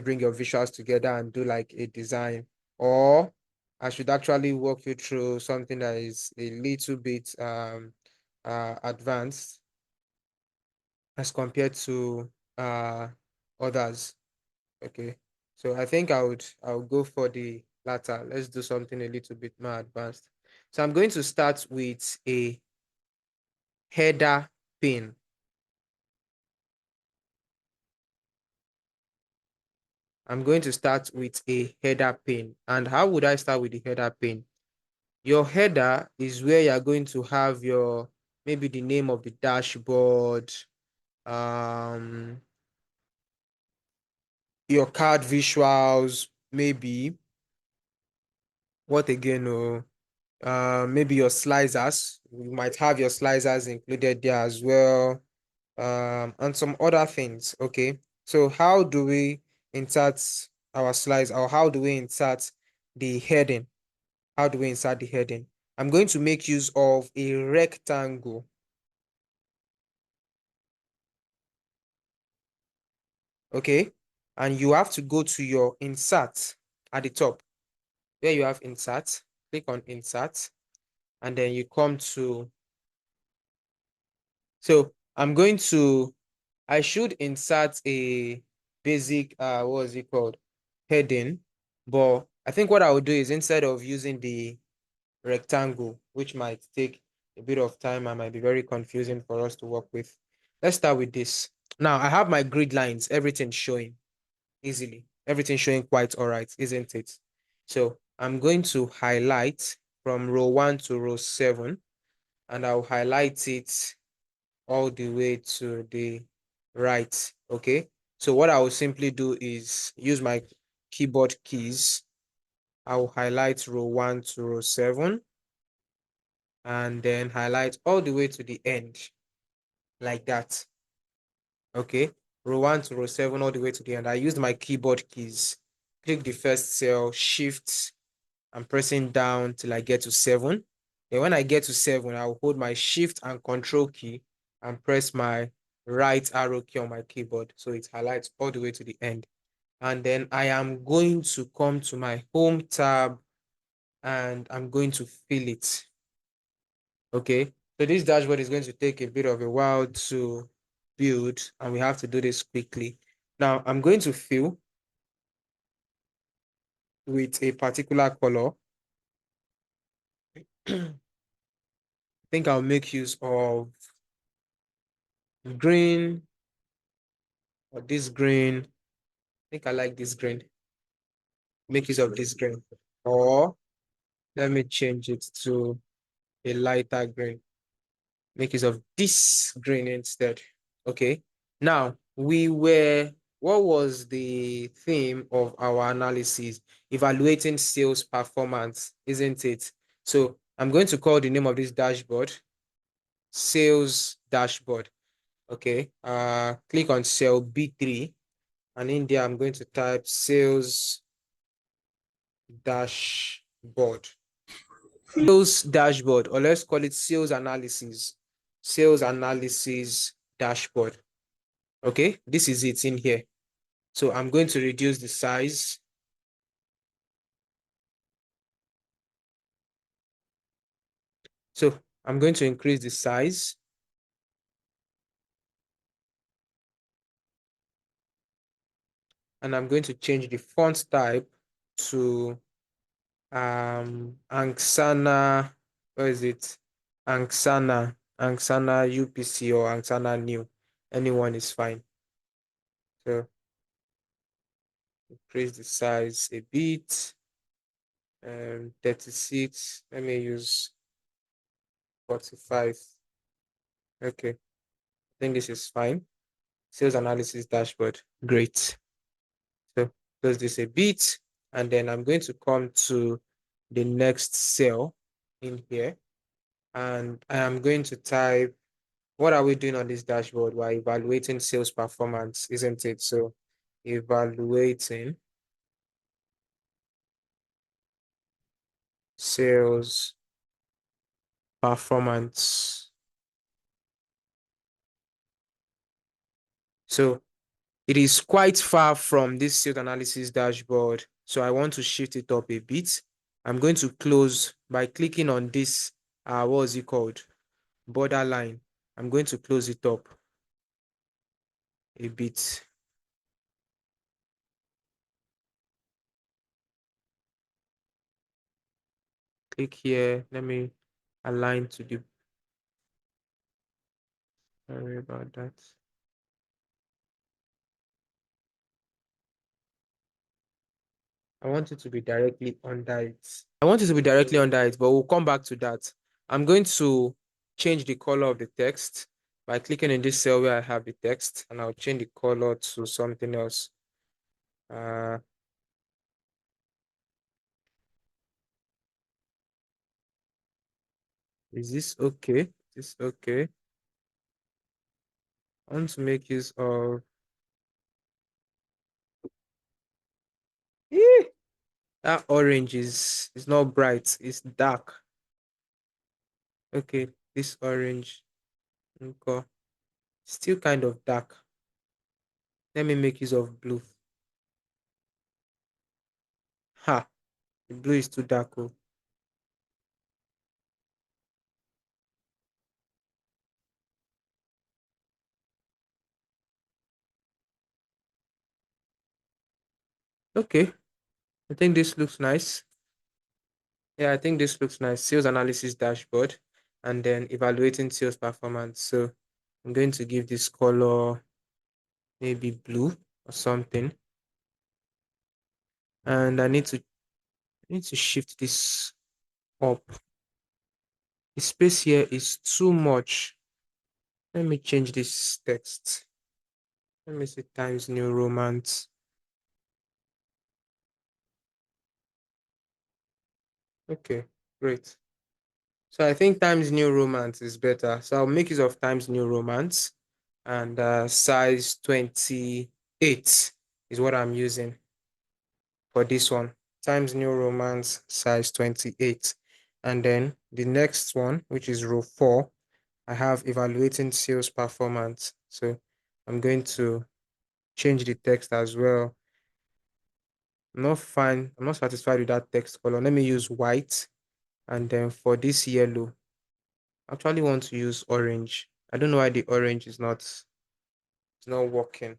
bring your visuals together and do like a design, or I should actually walk you through something that is a little bit advanced as compared to others. Okay, so I think I would go for the latter. Let's do something a little bit more advanced. So I'm going to start with a header pin. I'm going to start with a header pin. And how would I start with the header pin? Your header is where you're going to have your, maybe the name of the dashboard, um, your card visuals, maybe what again? Maybe your slicers. You might have your slicers included there as well, and some other things. Okay, so how do we insert our slides, or how do we insert the heading? How do we insert the heading? I'm going to make use of a rectangle. Okay, and you have to go to your insert at the top where you have insert. Click on insert, and then you come to, so I should insert a basic what is it called, heading, but I think what I would do is, instead of using the rectangle, which might take a bit of time and might be very confusing for us to work with, let's start with this. Now I have my grid lines, everything showing easily, everything showing quite all right, isn't it? So I'm going to highlight from row 1 to row 7, and I'll highlight it all the way to the right. Okay, so what I will simply do is use my keyboard keys. I will highlight row 1 to row 7, and then highlight all the way to the end, like that. Okay, row 1 to row 7, all the way to the end. I used my keyboard keys. Click the first cell, shift, I'm pressing down till I get to 7. Then when I get to 7, I'll hold my shift and control key and press my right arrow key on my keyboard, so it highlights all the way to the end. And then I am going to come to my home tab, and I'm going to fill it. Okay, so this dashboard is going to take a bit of a while to build, and we have to do this quickly. Now I'm going to fill with a particular color. I think I'll make use of green, or this green. I think I like this green. Make use of this green. Or let me change it to a lighter green. Make use of this green instead. Okay. Now, what was the theme of our analysis? Evaluating sales performance, isn't it? So I'm going to call the name of this dashboard sales dashboard. Okay. Click on cell B3, and in there I'm going to type sales dashboard. Sales dashboard, or let's call it sales analysis. Sales analysis dashboard. Okay, this is it in here. So I'm going to reduce the size. So I'm going to increase the size. And I'm going to change the font type to Angsana. What is it? Angsana UPC or Angsana New. Anyone is fine. So increase the size a bit. 36. Let me use 45. Okay, I think this is fine. Sales analysis dashboard. Great. So close this a bit, and then I'm going to come to the next cell in here, and I am going to type, what are we doing on this dashboard? We're evaluating sales performance, isn't it? So evaluating sales performance. So it is quite far from this sales analysis dashboard. So I want to shift it up a bit. I'm going to close by clicking on this, what is it called? Borderline. I'm going to close it up a bit. Click here. Let me align to the, sorry about that. I want it to be directly under it. I want it to be directly under it, but we'll come back to that. I'm going to change the color of the text by clicking in this cell where I have the text, and I'll change the color to something else. Uh, is this okay? Is this okay? I want to make use of, eh, that orange is not bright, it's dark. Okay, this orange, okay, still kind of dark. Let me make use of blue. Ha, the blue is too dark. Oh. Okay, I think this looks nice. Yeah, I think this looks nice. Sales analysis dashboard and then evaluating sales performance. So I'm going to give this color maybe blue or something. And I need to shift this up. The space here is too much. Let me change this text. Let me say Times New Romance. Okay, great. So I think Times New Romance is better. So I'll make use of Times New Romance and size 28 is what I'm using for this one. Times New Romance size 28. And then the next one, which is row 4, I have evaluating sales performance. So I'm going to change the text as well. I'm not satisfied with that text color. Let me use white. And then for this yellow, I actually want to use orange. I don't know why the orange is not working.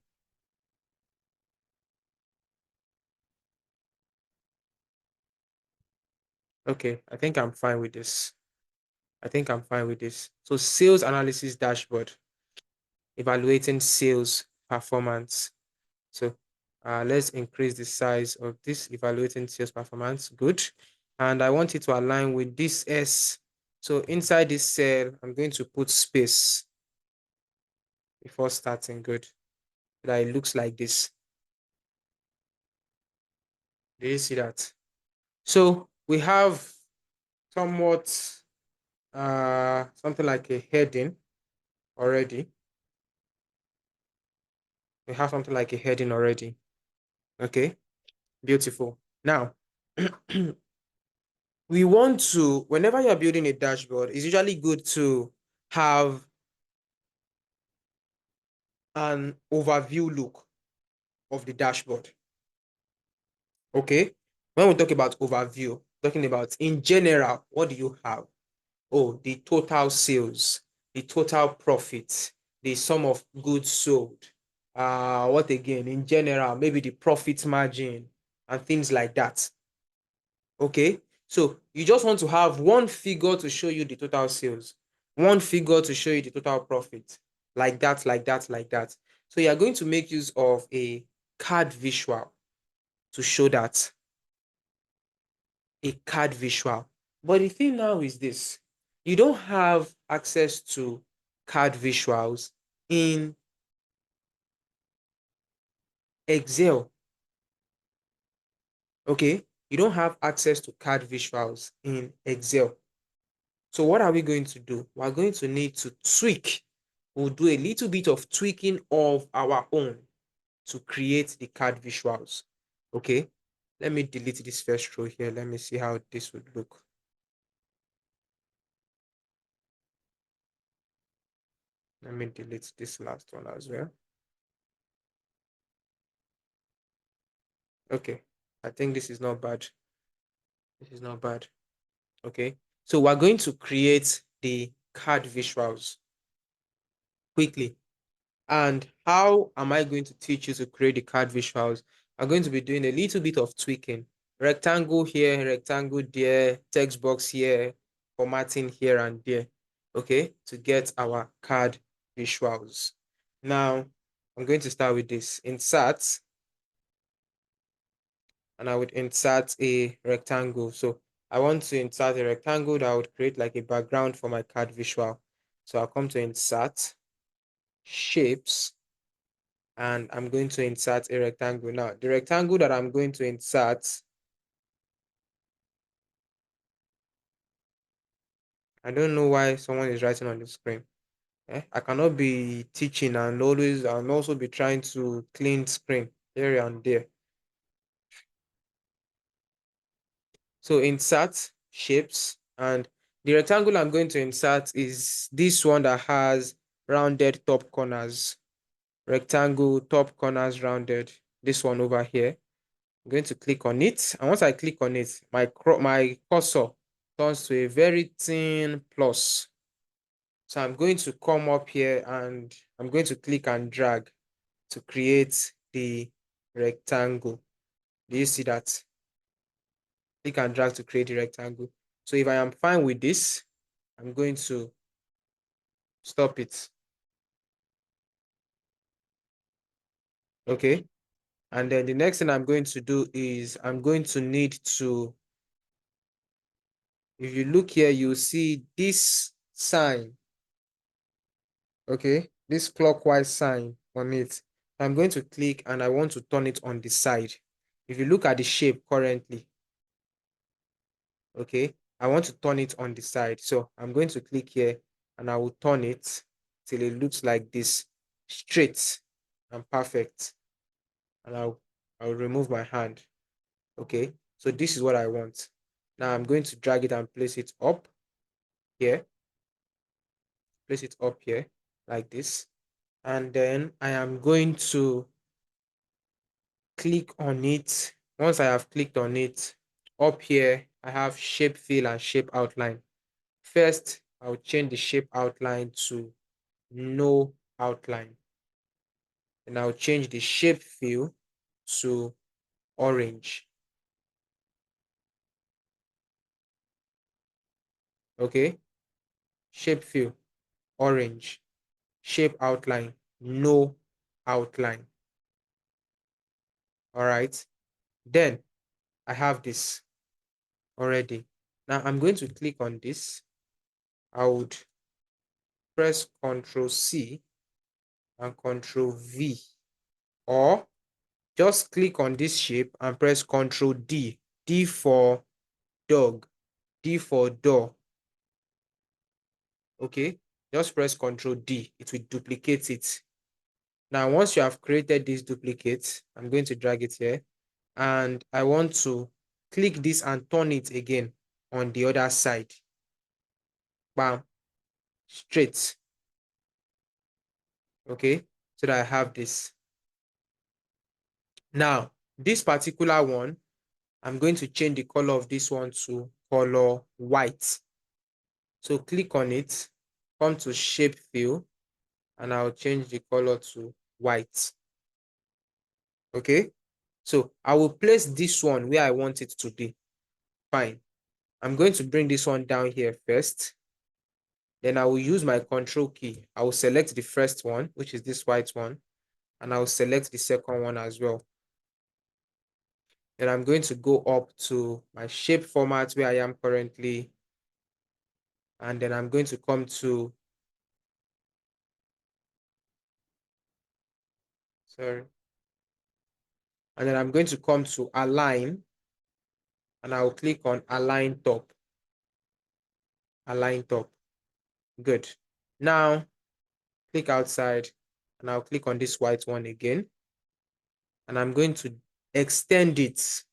Okay, I think I'm fine with this. I think I'm fine with this. So sales analysis dashboard, evaluating sales performance. So let's increase the size of this evaluating sales performance. Good. And I want it to align with this S. So inside this cell, I'm going to put space before starting. Good. That it looks like this. Do you see that? So we have somewhat something like a heading already. We have something like a heading already. Okay, beautiful. Now, we want to, whenever you're building a dashboard, it's usually good to have an overview look of the dashboard. Okay, when we talk about overview, talking about in general, what do you have? Oh, the total sales, the total profit, the sum of goods sold. What again? In general, maybe the profit margin and things like that. Okay, so you just want to have one figure to show you the total sales, one figure to show you the total profit, like that, like that, like that. So you're going to make use of a card visual to show that, a card visual. But the thing now is this, you don't have access to card visuals in Excel. Okay, you don't have access to card visuals in Excel. So what are we going to do? We're going to need to tweak. We'll do a little bit of tweaking of our own to create the card visuals. Okay, let me delete this first row here. Let me see how this would look. Let me delete this last one as well. Okay. I think this is not bad. This is not bad. Okay. So we're going to create the card visuals quickly. And how am I going to teach you to create the card visuals? I'm going to be doing a little bit of tweaking. Rectangle here, rectangle there, text box here, formatting here and there. Okay, to get our card visuals. Now, I'm going to start with this. Insert, and I would insert a rectangle. So I want to insert a rectangle that would create like a background for my card visual. So I'll come to insert, shapes, and I'm going to insert a rectangle. Now, the rectangle that I'm going to insert, I don't know why someone is writing on the screen. I cannot be teaching and also be trying to clean screen here and there. So insert shapes, and the rectangle I'm going to insert is this one that has rounded top corners. Rectangle, top corners rounded. This one over here. I'm going to click on it, and once I click on it, my cursor turns to a very thin plus. So I'm going to come up here and I'm going to click and drag to create the rectangle. Do you see that? Click and drag to create the rectangle. So if I am fine with this, I'm going to stop it. Okay. And then the next thing I'm going to do is I'm going to need to, if you look here, you see this sign. Okay, this clockwise sign on it. I'm going to click and I want to turn it on the side. If you look at the shape currently, okay, I want to turn it on the side. So I'm going to click here and I will turn it till it looks like this, straight and perfect. And I'll remove my hand. Okay, so this is what I want. Now I'm going to drag it and place it up here. Place it up here like this. And then I am going to click on it. Once I have clicked on it, up here, I have shape fill and shape outline. First, I'll change the shape outline to no outline. And I'll change the shape fill to orange. Okay, shape fill, orange. Shape outline, no outline. All right. Then I have this already. Now I'm going to click on this. I would press Ctrl C and Ctrl V, or just click on this shape and press Ctrl D. D for dog, D for door. Okay, just press Ctrl D. It will duplicate it. Now, once you have created this duplicate, I'm going to drag it here and I want to click this and turn it again on the other side. Bam, straight. Okay, so that I have this. Now, this particular one, I'm going to change the color of this one to color white. So click on it, come to shape fill, and I'll change the color to white. Okay, so I will place this one where I want it to be. Fine. I'm going to bring this one down here first. Then I will use my control key. I will select the first one, which is this white one, and I'll select the second one as well. Then I'm going to go up to my shape format where I am currently. And then I'm going to come to, sorry. And then I'm going to come to align and I'll click on align top. Align top. Good. Now click outside and I'll click on this white one again. And I'm going to extend it.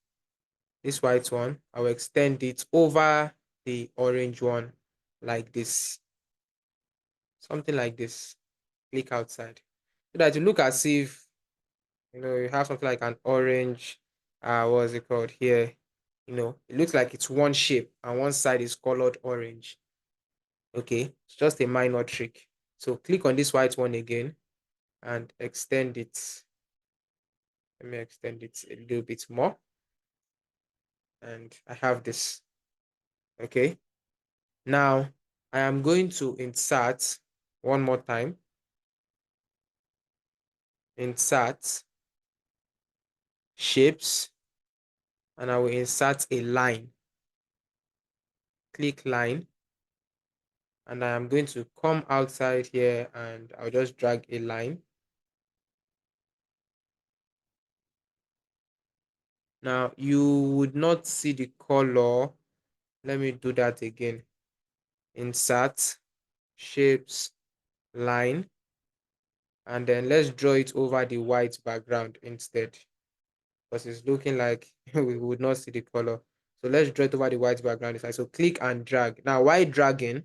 This white one, I'll extend it over the orange one like this. Something like this. Click outside. So that you look as if you have something like an orange what's it called here? It looks like it's one shape and one side is colored orange. Okay, it's just a minor trick. So click on this white one again and extend it. Let me extend it a little bit more. And I have this. Okay. Now I am going to insert one more time. Insert shapes, and I will insert a line. Click line, and I am going to come outside here and I'll just drag a line. Now you would not see the color. Let me do that again. Insert shapes, line, and then let's draw it over the white background instead, because it's looking like we would not see the color. So let's draw it over the white background instead. So click and drag. Now while dragging,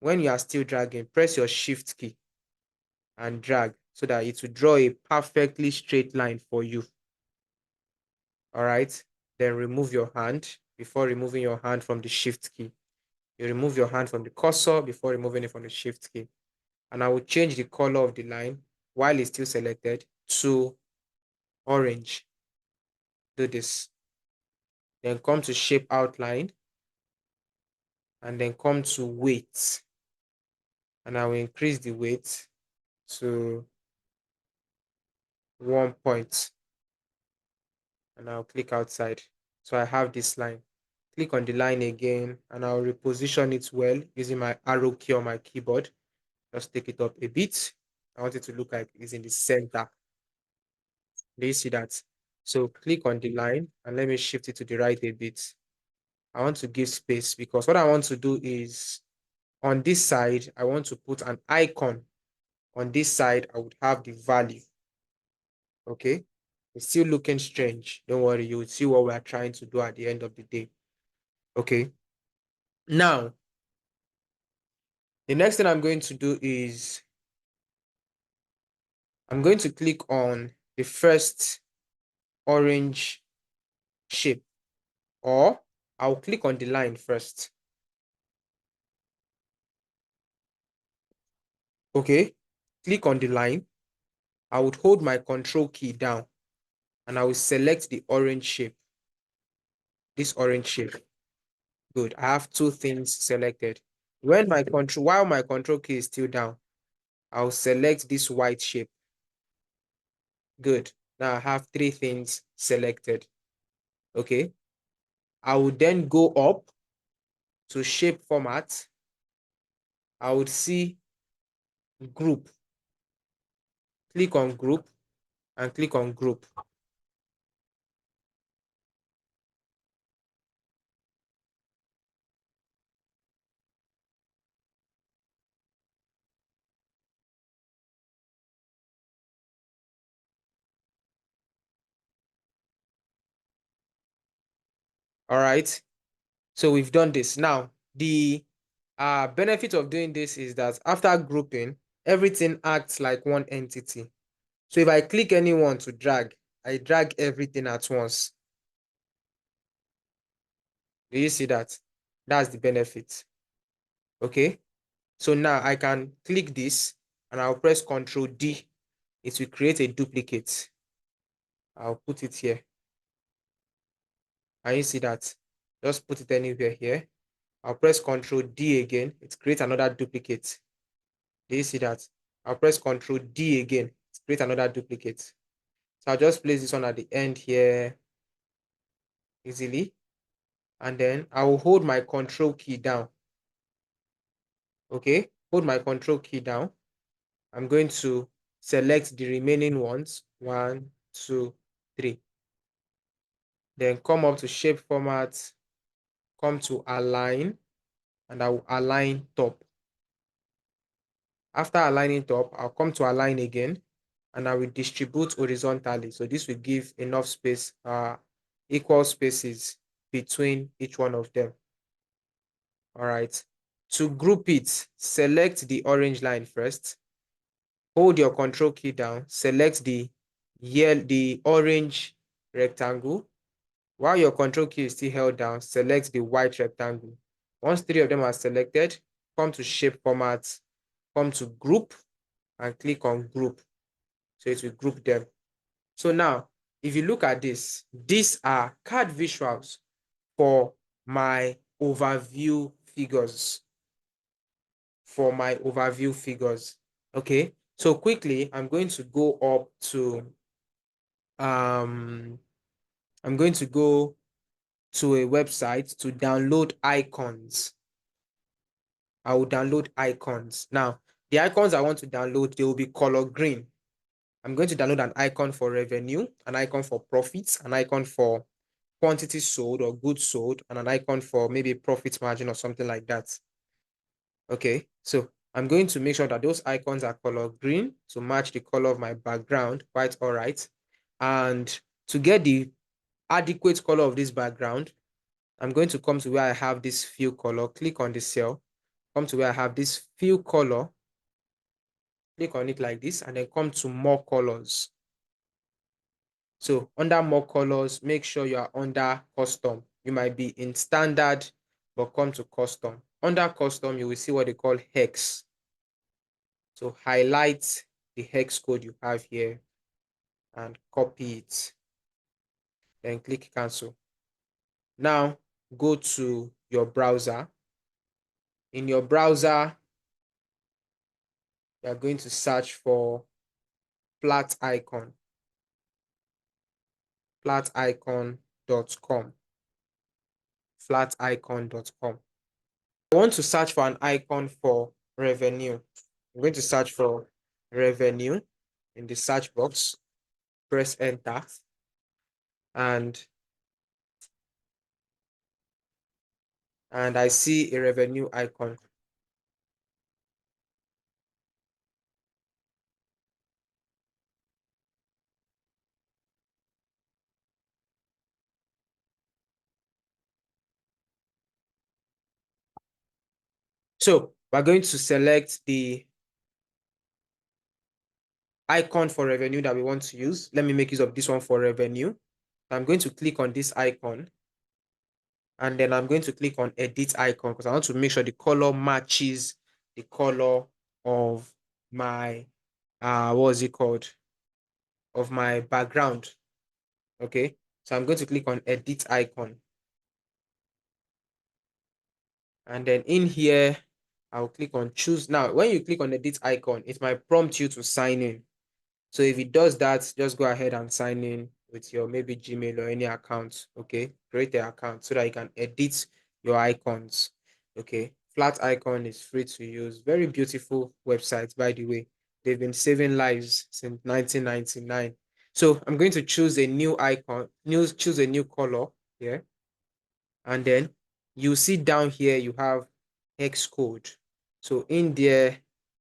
when you are still dragging, press your shift key and drag so that it will draw a perfectly straight line for you. All right. Then remove your hand before removing your hand from the shift key. You remove your hand from the cursor before removing it from the shift key. And I will change the color of the line while it's still selected to orange. Do this. Then come to shape outline and then come to weight. And I will increase the weight to 1 point. And I'll click outside. So I have this line. Click on the line again and I'll reposition it well using my arrow key on my keyboard. Just take it up a bit. I want it to look like it's in the center. Do you see that? So click on the line and let me shift it to the right a bit. I want to give space because what I want to do is on this side, I want to put an icon. On this side, I would have the value. Okay. It's still looking strange. Don't worry, you will see what we are trying to do at the end of the day. Okay. Now, the next thing I'm going to do is I'm going to click on the first orange shape, or I'll click on the line first. Okay. Click on the line. I would hold my control key down and I will select the orange shape. This orange shape. Good. I have two things selected. While my control key is still down, I'll select this white shape. Good. Now I have three things selected. Okay. I will then go up to shape format. I would see group. Click on group and click on group. All right. So we've done this. Now, the benefit of doing this is that after grouping, everything acts like one entity. So if I click anyone to drag, I drag everything at once. Do you see that? That's the benefit. Okay. So now I can click this and I'll press Ctrl D. It will create a duplicate. I'll put it here. And you see that? Just put it anywhere here. I'll press Ctrl D again. It creates another duplicate. Do you see that? I'll press Ctrl D again. It creates another duplicate. So I'll just place this one at the end here easily. And then I will hold my Control key down. Okay, hold my Control key down. I'm going to select the remaining ones. 1, 2, 3. Then come up to shape format, come to align, and I will align top. After aligning top, I'll come to align again, and I will distribute horizontally. So this will give enough space, equal spaces between each one of them. All right. To group it, select the orange line first. Hold your control key down, select the orange rectangle, While your control key is still held down, select the white rectangle. Once three of them are selected, come to shape format, come to group and click on group. So it will group them. So now, if you look at this, these are card visuals for my overview figures. For my overview figures. Okay, so quickly, I'm going to go up to I'm going to go to a website to download icons. I will download icons. Now, the icons I want to download, they will be color green. I'm going to download an icon for revenue, an icon for profits, an icon for quantity sold or goods sold, and an icon for maybe profit margin or something like that. Okay, so I'm going to make sure that those icons are color green to match the color of my background. Quite all right. And to get the adequate color of this background, I'm going to come to where I have this fill color, click on the cell, come to where I have this fill color, click on it like this, and then come to more colors. So under more colors, make sure you are under custom. You might be in standard, but come to custom. Under custom, you will see what they call hex. So highlight the hex code you have here and copy it. Then click cancel. Now go to your browser. In your browser, you are going to search for flat icon, flaticon.com, flaticon.com. I want to search for an icon for revenue. I'm going to search for revenue in the search box, press enter, and I see a revenue icon. So we're going to select the icon for revenue that we want to use. Let me make use of this one for revenue. I'm going to click on this icon, and then I'm going to click on edit icon because I want to make sure the color matches the color of my what is it called, of my background. Okay, so I'm going to click on edit icon, and then in here I'll click on choose. Now when you click on edit icon, it might prompt you to sign in. So if it does that, just go ahead and sign in with your maybe Gmail or any account. Okay, create the account so that you can edit your icons. Okay, flat icon is free to use. Very beautiful website, by the way. They've been saving lives since 1999. So I'm going to choose a new icon, choose a new color here. And then you see down here, you have hex code. So in there,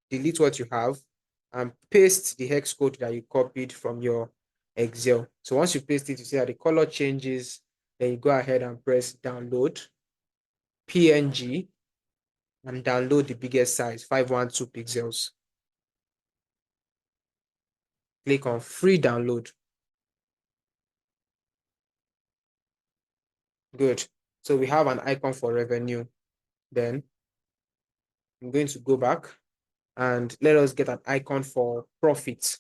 delete what you have and paste the hex code that you copied from your Excel. So once you paste it, you see that the color changes. Then you go ahead and press download PNG and download the biggest size, 512 pixels. Click on free download. Good. So we have an icon for revenue. Then I'm going to go back and let us get an icon for profit.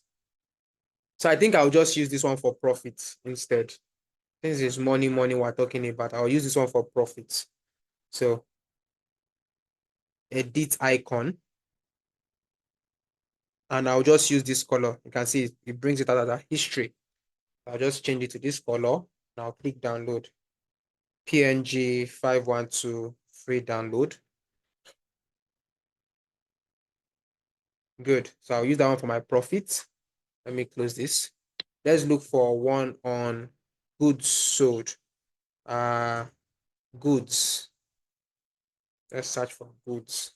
So I think I'll just use this one for profit instead. Since it's money we're talking about, I'll use this one for profit. So edit icon, and I'll just use this color. You can see it brings it out as a history. I'll just change it to this color and I'll click download. PNG 512 free download. Good. So I'll use that one for my profit. Let me close this. Let's look for one on goods sold. Goods. Let's search for goods.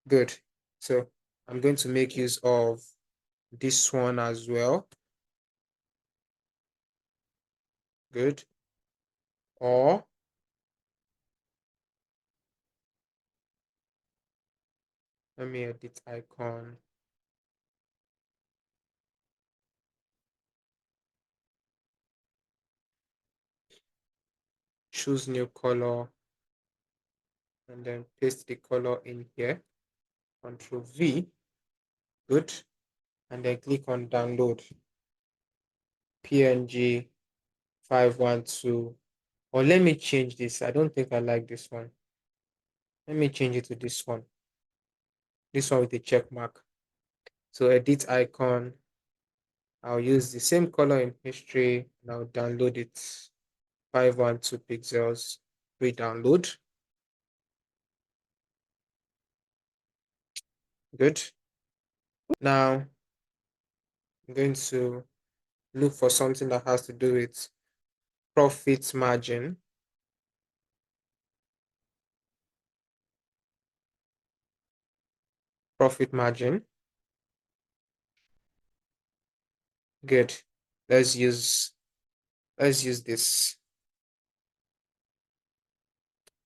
Good. So I'm going to make use of this one as well. Good. Or let me edit icon. choose new color, and then paste the color in here. Control V, good. And then click on download. PNG 512. Or let me change this. I don't think I like this one. Let me change it to this one. This one with the check mark. So edit icon. I'll use the same color in history and I'll download it. 512 pixels. Re-download. Good. Now I'm going to look for something that has to do with profit margin. Profit margin. Good. Let's use this.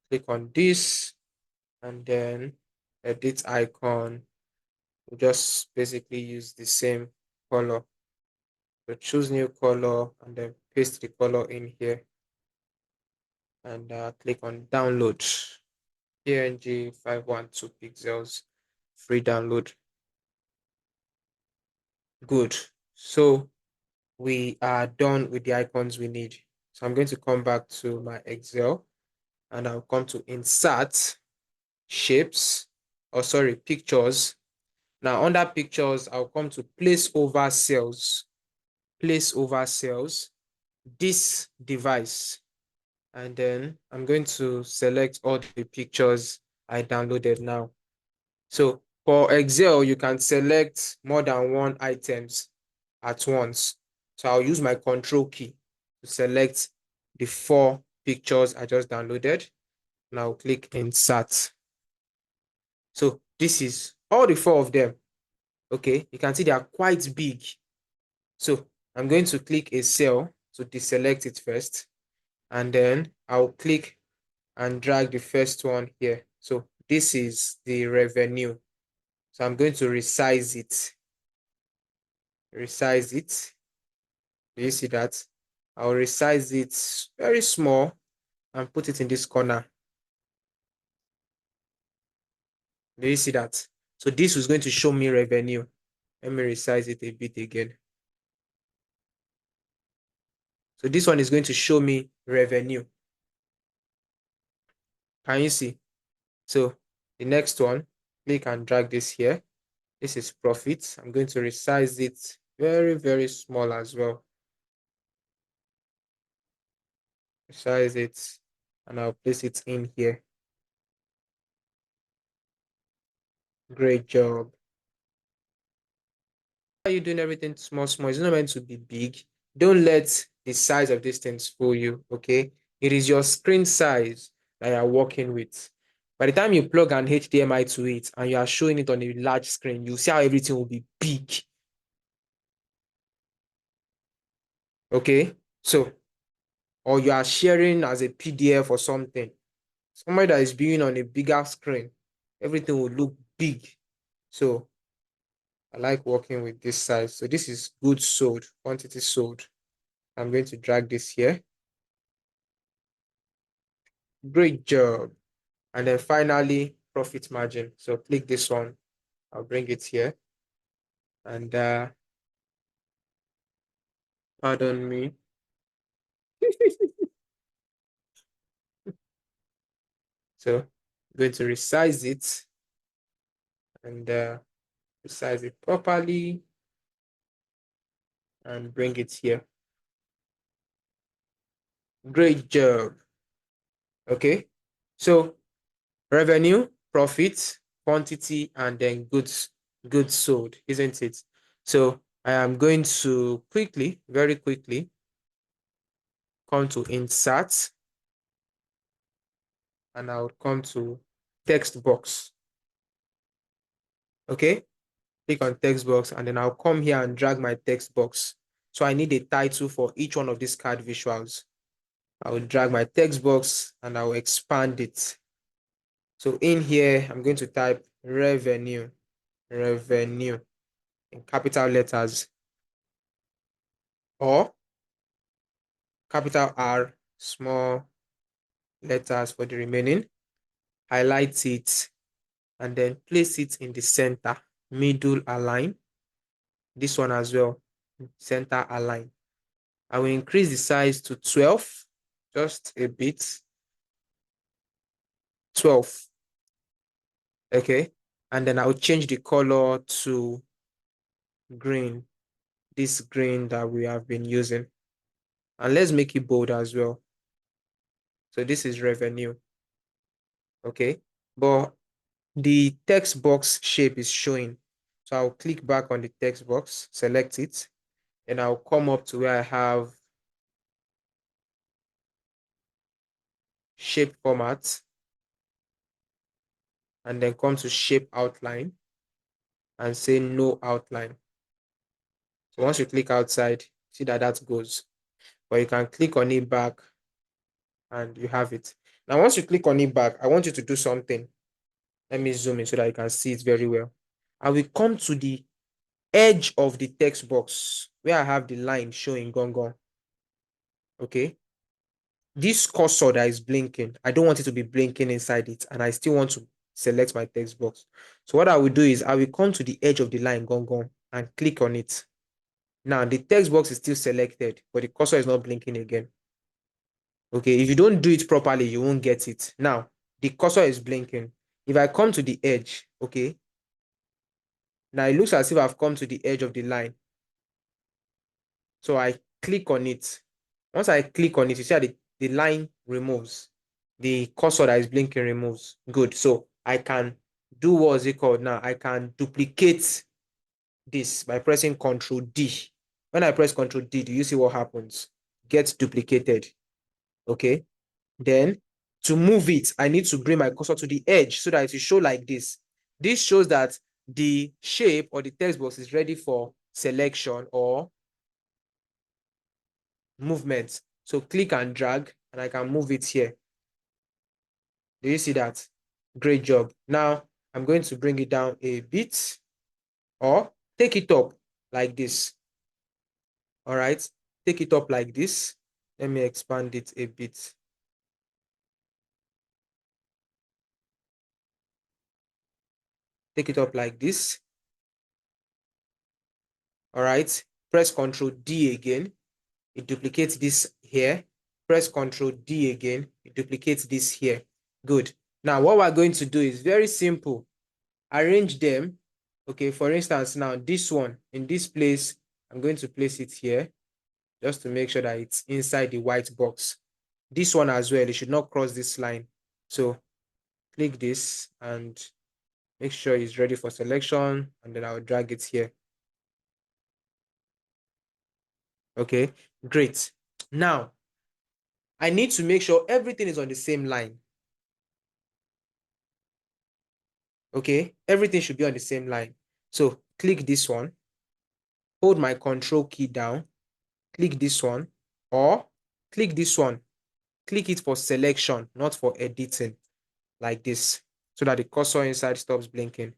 Click on this and then edit icon. We'll just basically use the same color. So choose new color and then paste the color in here and click on download. PNG 512 pixels, free download. Good. So we are done with the icons we need. So I'm going to come back to my Excel and I'll come to insert shapes, or sorry, pictures. Now under pictures, I'll come to place over cells. Place over cells, this device. And then I'm going to select all the pictures I downloaded now. So for Excel, you can select more than one items at once. So I'll use my control key to select the 4 pictures I just downloaded. And I'll click insert. So this is all the 4 of them. Okay, you can see they are quite big. So I'm going to click a cell to deselect it first. And then I'll click and drag the first one here. So this is the revenue. So I'm going to resize it. Resize it. Do you see that? I'll resize it very small and put it in this corner. Do you see that? So this is going to show me revenue. Let me resize it a bit again. So this one is going to show me revenue. Can you see? So the next one, click and drag this here. This is profit. I'm going to resize it very, very small as well. Resize it and I'll place it in here. Great job. Why are you doing everything small, small? It's not meant to be big. Don't let the size of these things fool you, okay? It is your screen size that you're working with. By the time you plug an HDMI to it and you are showing it on a large screen, you'll see how everything will be big. Okay? So, or you are sharing as a PDF or something. Somebody that is viewing on a bigger screen, everything will look big. So, I like working with this size. So, this is goods sold, quantity sold. I'm going to drag this here. Great job. And then finally, profit margin. So click this one. I'll bring it here. And pardon me. So I'm going to resize it and resize it properly and bring it here. Great job. Okay. So revenue, profit, quantity, and then goods sold, isn't it? So I am going to quickly, very quickly, come to insert and I'll come to text box. Okay, click on text box and then I'll come here and drag my text box. So I need a title for each one of these card visuals. I will drag my text box and I will expand it. So in here, I'm going to type revenue, revenue in capital letters, or capital R, small letters for the remaining, highlight it, and then place it in the center, middle align. This one as well, center align. I will increase the size to 12, just a bit, 12. Okay. And then I'll change the color to green, this green that we have been using. And let's make it bold as well. So this is revenue. Okay. But the text box shape is showing. So I'll click back on the text box, select it, and I'll come up to where I have shape format, and then come to shape outline and say no outline. So once you click outside, see that that goes. But you can click on it back and you have it. Now, once you click on it back, I want you to do something. Let me zoom in so that you can see it very well. I will come to the edge of the text box where I have the line showing gone gone. Okay. This cursor that is blinking, I don't want it to be blinking inside it, and I still want to select my text box. So what I will do is I will come to the edge of the line gone gone and click on it. Now the text box is still selected, but the cursor is not blinking again. Okay, if you don't do it properly, you won't get it. Now, the cursor is blinking. If I come to the edge, okay, now it looks as if I've come to the edge of the line. So I click on it. Once I click on it, you see how the line removes. The cursor that is blinking removes. Good. So I can do what is it called now? I can duplicate this by pressing Control D. When I press Control D, do you see what happens? Gets duplicated. Okay. Then to move it, I need to bring my cursor to the edge so that it will show like this. This shows that the shape or the text box is ready for selection or movement. So click and drag and I can move it here. Do you see that? Great job. Now I'm going to bring it down a bit or take it up like this. All right. Take it up like this. Let me expand it a bit. Take it up like this. All right. Press Ctrl D again. It duplicates this here. Press Ctrl D again. It duplicates this here. Good. Now, what we're going to do is very simple. Arrange them. Okay, for instance, now this one in this place, I'm going to place it here just to make sure that it's inside the white box. This one as well, it should not cross this line. So click this and make sure it's ready for selection, and then I'll drag it here. Okay, great. Now, I need to make sure everything is on the same line. Okay, everything should be on the same line. So click this one, hold my control key down, click this one, or click this one. Click it for selection, not for editing, like this, so that the cursor inside stops blinking.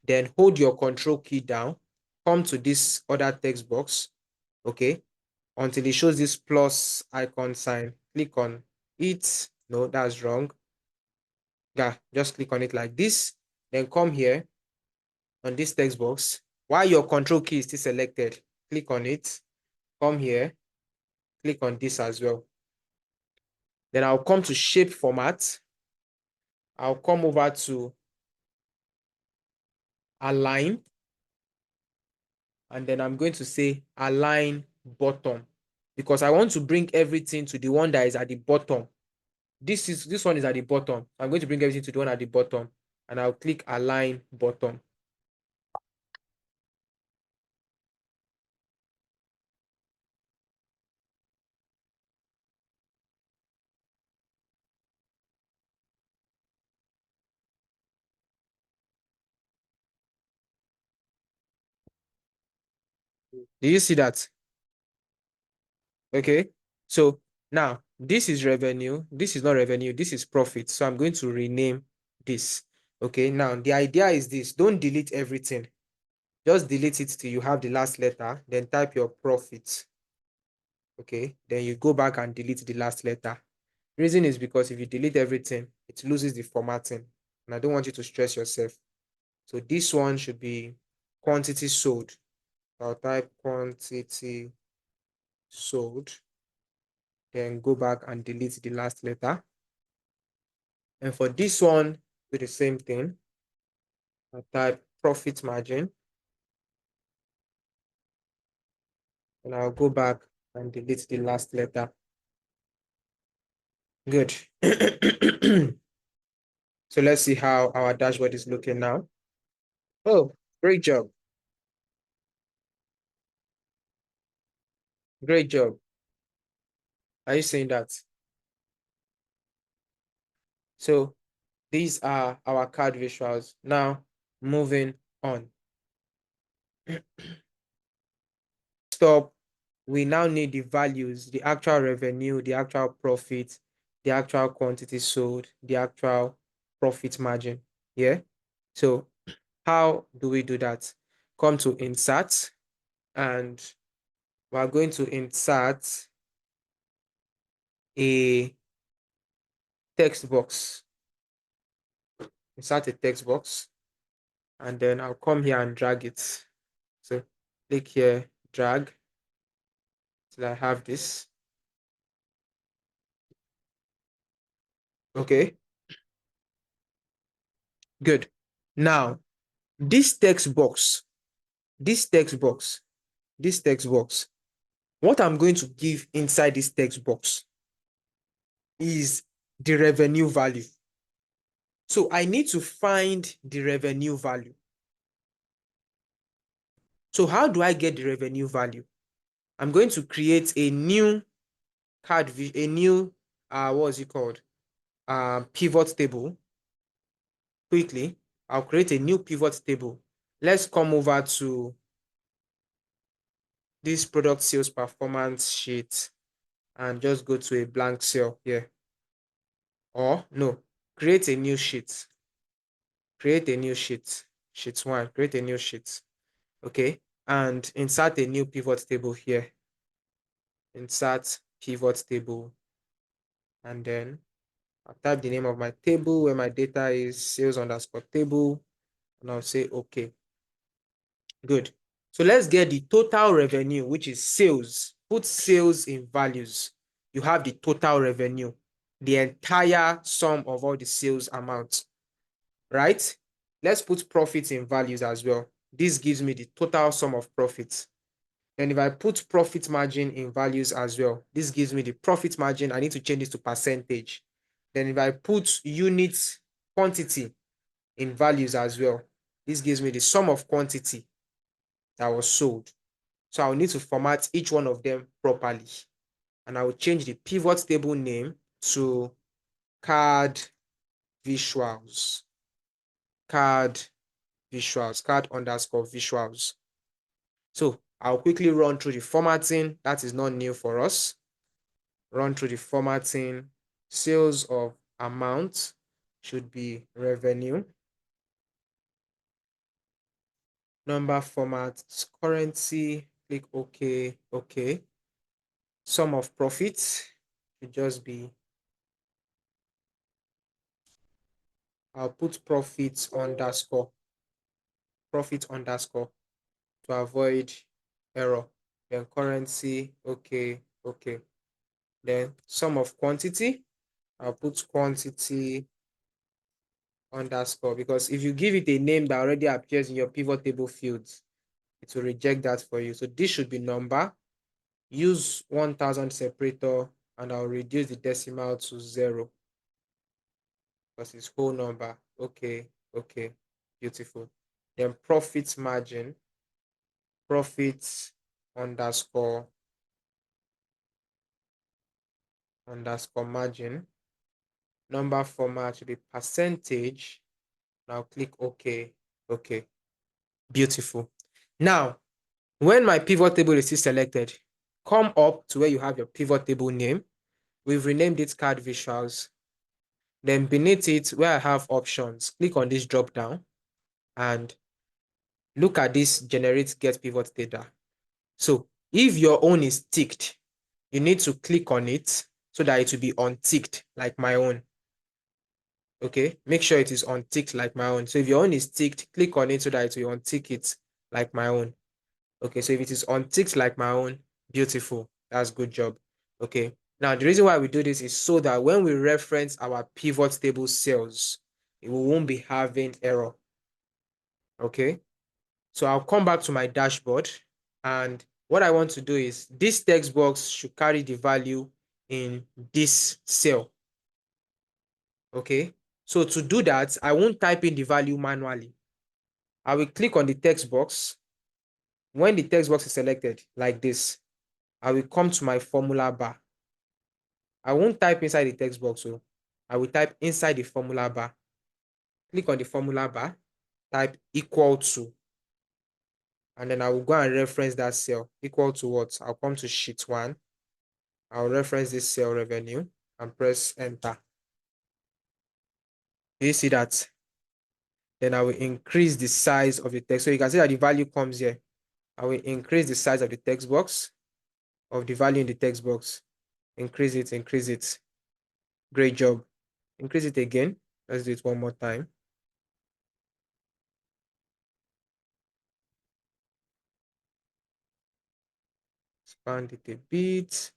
Then hold your control key down, come to this other text box, okay, until it shows this plus icon sign. Click on it. No, that's wrong. Yeah, just click on it like this. Then come here on this text box. While your control key is still selected, click on it. Come here, click on this as well. Then I'll come to shape format. I'll come over to align. And then I'm going to say align bottom because I want to bring everything to the one that is at the bottom. This one is at the bottom. I'm going to bring everything to the one at the bottom, and I'll click align bottom. Do you see that? Okay. So now this is revenue. This is not revenue. This is profit. So I'm going to rename this. Okay. Now the idea is this. Don't delete everything. Just delete it till you have the last letter. Then type your profit. Okay. Then you go back and delete the last letter. Reason is because if you delete everything, it loses the formatting. And I don't want you to stress yourself. So this one should be quantity sold. I'll type quantity sold. Then go back and delete the last letter. And for this one, do the same thing. I'll type profit margin. And I'll go back and delete the last letter. Good. So let's see how our dashboard is looking now. Oh, great job. Great job. Are you saying that? So these are our card visuals. Now, moving on. Stop. We now need the values, the actual revenue, the actual profit, the actual quantity sold, the actual profit margin. Yeah. So how do we do that? Come to insert, and we're going to insert a text box. Insert a text box, and then I'll come here and drag it. So click here, drag till I have this. Okay, good. Now, this text box, this text box, this text box, what I'm going to give inside this text box is the revenue value. So I need to find the revenue value. So how do I get the revenue value? I'm going to create a new a new, what is it called? Pivot table. Quickly, I'll create a new pivot table. Let's come over to this product sales performance sheet and just go to a blank cell here. Or no, create a new sheet. Create a new sheet. Sheet 1, create a new sheet. Okay, and insert a new pivot table here. Insert pivot table, and then I'll type the name of my table where my data is sales underscore table, and I'll say okay. Good. So let's get the total revenue, which is sales. Put sales in values. You have the total revenue, the entire sum of all the sales amounts, right? Let's put profits in values as well. This gives me the total sum of profits. And if I put profit margin in values as well, this gives me the profit margin. I need to change this to percentage. Then if I put unit quantity in values as well, this gives me the sum of quantity that was sold. So I'll need to format each one of them properly. And I will change the pivot table name to card visuals. Card visuals, card underscore visuals. So I'll quickly run through the formatting. That is not new for us. Run through the formatting. Sales of amount should be revenue. Number format, currency, click OK, OK. Sum of profits should just be, I'll put profits underscore to avoid error. Then currency, okay, okay. Then sum of quantity, I'll put quantity underscore, because if you give it a name that already appears in your pivot table fields, it will reject that for you. So this should be number. Use 1000 separator, and I'll reduce the decimal to 0 because it's whole number. Okay, okay, beautiful. Then profit margin, profit underscore margin. Number format should be percentage. Now click OK. Okay, beautiful. Now, when my pivot table is still selected, come up to where you have your pivot table name. We've renamed it card visuals. Then beneath it, where I have options, click on this drop down and look at this generate get pivot data. So if your own is ticked, you need to click on it so that it will be unticked like my own. Okay, make sure it is unticked like my own. So if your own is ticked, click on it so that it will untick it like my own. Okay, so if it is unticked like my own, beautiful. That's good job. Okay, now the reason why we do this is so that when we reference our pivot table cells, we won't be having error. Okay, so I'll come back to my dashboard, and what I want to do is this text box should carry the value in this cell. Okay, so to do that, I won't type in the value manually. I will click on the text box. When the text box is selected like this, I will come to my formula bar. I won't type inside the text box, so I will type inside the formula bar. Click on the formula bar, type equal to, and then I will go and reference that cell. Equal to what? I'll come to sheet 1. I'll reference this cell revenue and press enter. Do you see that? Then I will increase the size of the text. So you can see that the value comes here. I will increase the size of the text box, of the value in the text box. Increase it, increase it. Great job. Increase it again. Let's do it one more time. Expand it a bit.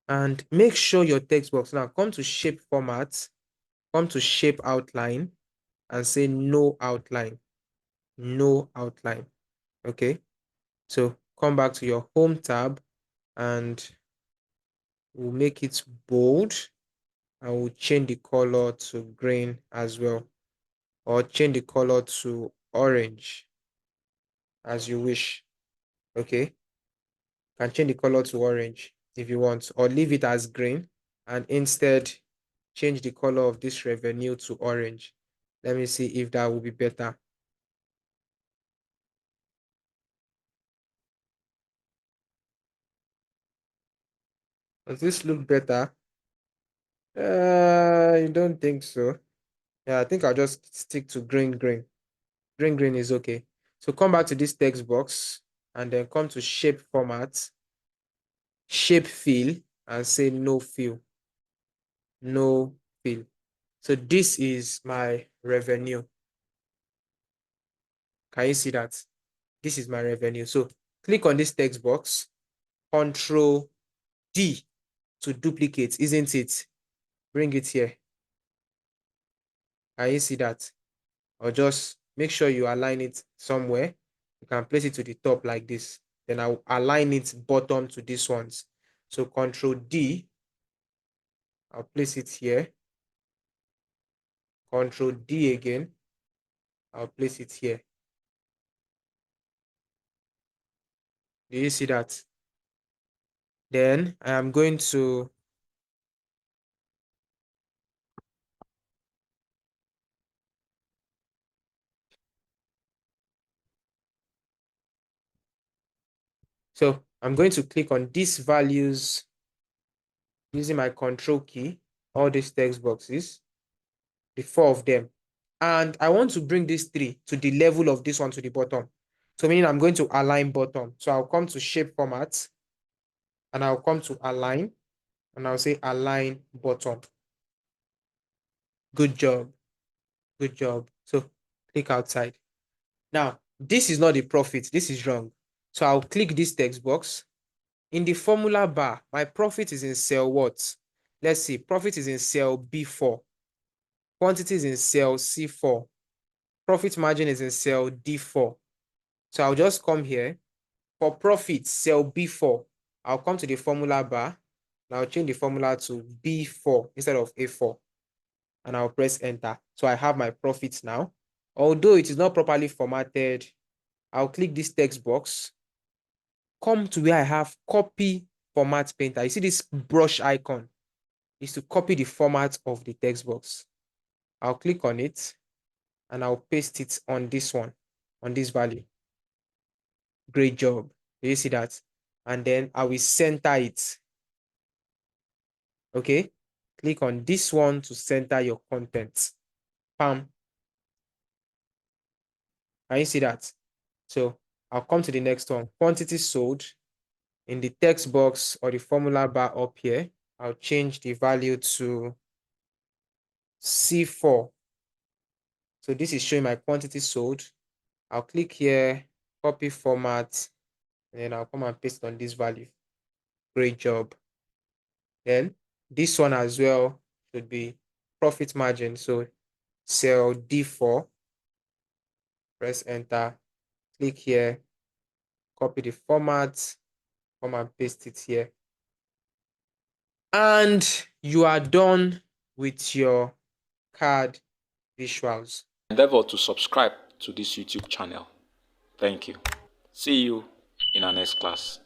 And make sure your text box, now come to shape format, come to shape outline, and say no outline. No outline. Okay. So come back to your home tab and we'll make it bold, and we'll change the color to green as well, or change the color to orange as you wish. Okay. Can change the color to orange if you want, or leave it as green and instead change the color of this revenue to orange. Let me see if that will be better. Does this look better? I don't think so. Yeah, I think I'll just stick to green, green. Green, green is okay. So come back to this text box and then come to shape format, shape fill, and say no fill. No fill. So this is my revenue. Can you see that? This is my revenue. So click on this text box, Control D to duplicate, isn't it? Bring it here. Can you see that? Or just make sure you align it somewhere. You can place it to the top like this. Then I'll align it bottom to these ones. So Control D, I'll place it here. Control D again, I'll place it here. Do you see that? Then I am going to I'm going to click on these values using my control key, all these text boxes, the 4 of them. And I want to bring these 3 to the level of this one to the bottom. So meaning I'm going to align bottom. So I'll come to shape format and I'll come to align and I'll say align bottom. Good job. Good job. So click outside. Now, this is not the profit. This is wrong. So I'll click this text box. In the formula bar, my profit is in cell what? Let's see. Profit is in cell B4. Quantity is in cell C4. Profit margin is in cell D4. So I'll just come here. For profit, cell B4, I'll come to the formula bar. And I'll change the formula to B4 instead of A4. And I'll press enter. So I have my profits now. Although it is not properly formatted, I'll click this text box. Come to where I have copy format painter. You see this brush icon is to copy the format of the text box. I'll click on it and I'll paste it on this one, on this value. Great job. Do you see that? And then I will center it. Okay. Click on this one to center your content. Bam. Can you see that? So I'll come to the next one. Quantity sold in the text box or the formula bar up here. I'll change the value to C4. So this is showing my quantity sold. I'll click here, copy format, and then I'll come and paste on this value. Great job. Then this one as well should be profit margin. So cell D4, press enter, click here, copy the format, come and paste it here. And you are done with your card visuals. Endeavor to subscribe to this YouTube channel. Thank you. See you in our next class.